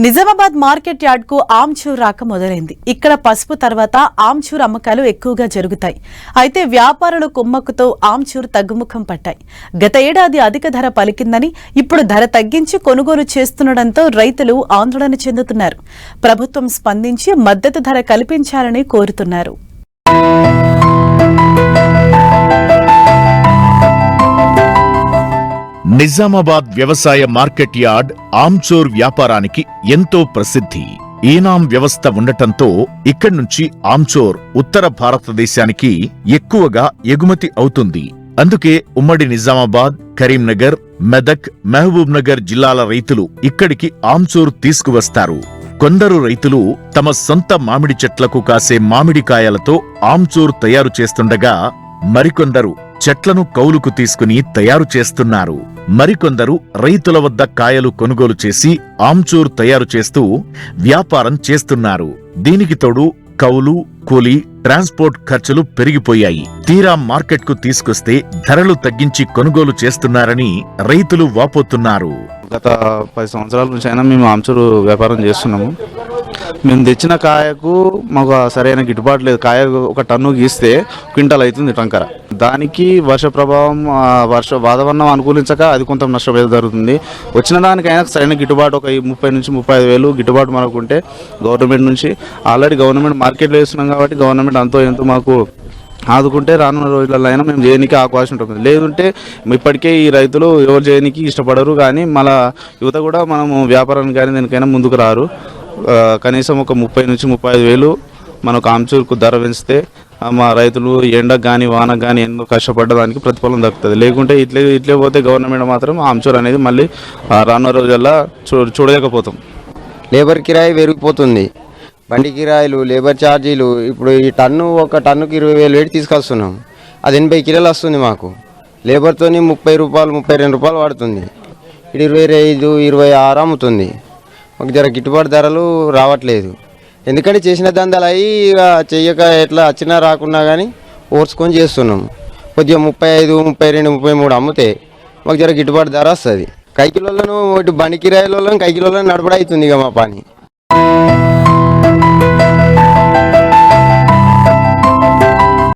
Nizamabad market yard కు ఆమ్చూర్ రాక మొదలైంది. ఇక్కడ పసుపు తర్వాత ఆమ్చూర్ అమ్మకాలు ఎక్కువగా జరుగుతాయి. అయితే వ్యాపారులు కుమ్మక్కుతో ఆమ్చూర్ తగ్గుముఖం పట్టాయి. గత ఏడాది అధిక ధర పలికిందని ఇప్పుడు ధర తగ్గించి కొనుగోలు చేస్తుండటంతో రైతులు ఆందోళన చెందుతున్నారు. ప్రభుత్వం స్పందించి మద్దతు ధర కల్పించాలని కోరుతున్నారు. నిజామాబాద్ వ్యవసాయ మార్కెట్ యార్డ్ ఆమ్చూర్ వ్యాపారానికి ఎంతో ప్రసిద్ధి. ఈనాం వ్యవస్థ ఉండటంతో ఇక్కడి నుంచి ఆమ్చూర్ ఉత్తర భారతదేశానికి ఎక్కువగా ఎగుమతి అవుతుంది. అందుకే ఉమ్మడి నిజామాబాద్, కరీంనగర్, మెదక్, మహబూబ్ నగర్ జిల్లాల రైతులు ఇక్కడికి ఆమ్చూర్ తీసుకువస్తారు. కొందరు రైతులు తమ సొంత మామిడి చెట్లకు కాసే మామిడికాయలతో ఆమ్చూర్ తయారు చేస్తుండగా మరికొందరు చెట్లను కౌలుకు తీసుకుని తయారు చేస్తున్నారు. మరికొందరు రైతుల వద్ద కాయలు కొనుగోలు చేసి ఆమ్చూర్ తయారు చేస్తూ వ్యాపారం చేస్తున్నారు. దీనికి తోడు కౌలు, కూలీ, ట్రాన్స్పోర్ట్ ఖర్చులు పెరిగిపోయాయి. తీరా మార్కెట్కు తీసుకొస్తే ధరలు తగ్గించి కొనుగోలు చేస్తున్నారని రైతులు వాపోతున్నారు. గత 10 సంవత్సరాల నుంచి అయినా మేము ఆమ్చూరు వ్యాపారం చేస్తున్నాము. మేము తెచ్చిన కాయకు మాకు సరైన గిట్టుబాటు లేదు. కాయ ఒక టన్ను గీస్తే క్వింటాల్ అవుతుంది టంకర. దానికి వర్ష ప్రభావం, వాతావరణం అనుకూలించక అది కొంత నష్టపోయేది జరుగుతుంది. వచ్చిన దానికైనా సరైన గిట్టుబాటు ఒక 30 నుంచి 35 వేలు గిట్టుబాటు మనకు ఉంటే గవర్నమెంట్ నుంచి ఆల్రెడీ గవర్నమెంట్ మార్కెట్లో వేస్తున్నాం కాబట్టి గవర్నమెంట్ అంతో ఎంతో మాకు ఆదుకుంటే రానున్న రోజులలో అయినా మేము చేయడానికి అవకాశం ఉంటుంది. లేదంటే ఇప్పటికే ఈ రైతులు ఎవరు చేయడానికి ఇష్టపడరు. కానీ మళ్ళా యువత కూడా మనము వ్యాపారానికి కానీ దేనికైనా ముందుకు రారు. కనీసం ఒక 30 నుంచి 35 వేలు మనకు ఆమ్చూర్కు ధర పెంచితే మా రైతులు ఎండకు కానీ వానకు కానీ ఎన్నో కష్టపడ్డదానికి ప్రతిఫలం దక్కుతుంది. లేకుంటే ఇట్లే పోతే గవర్నమెంట్ మాత్రం ఆమ్చూర్ అనేది మళ్ళీ రానున్న రోజుల్లో చూడలేకపోతాం. లేబర్ కిరాయి పెరిగిపోతుంది, బండి కిరాయిలు, లేబర్ ఛార్జీలు. ఇప్పుడు ఈ ఒక టన్నుకి 20,000 వేడి తీసుకొస్తున్నాం. అది 80 కిలోలు వస్తుంది మాకు. లేబర్తో 30 రూపాయలు 32 రూపాయలు పడుతుంది. ఇది 25, 26 అమ్ముతుంది. మాకు జర గిట్టుబాటు ధరలు రావట్లేదు. ఎందుకంటే చేసిన దందాలు అయ్యి చెయ్యక ఎట్లా వచ్చినా రాకున్నా కానీ ఓర్చుకొని చేస్తున్నాం. కొద్దిగా 35, 32, 33 అమ్మితే మాకు జర గిట్టుబాటు ధర వస్తుంది. కైకిలోలను ఇటు బండి కిరాయిలలో కైకిలోలను నడపడ అవుతుంది ఇక మా పని.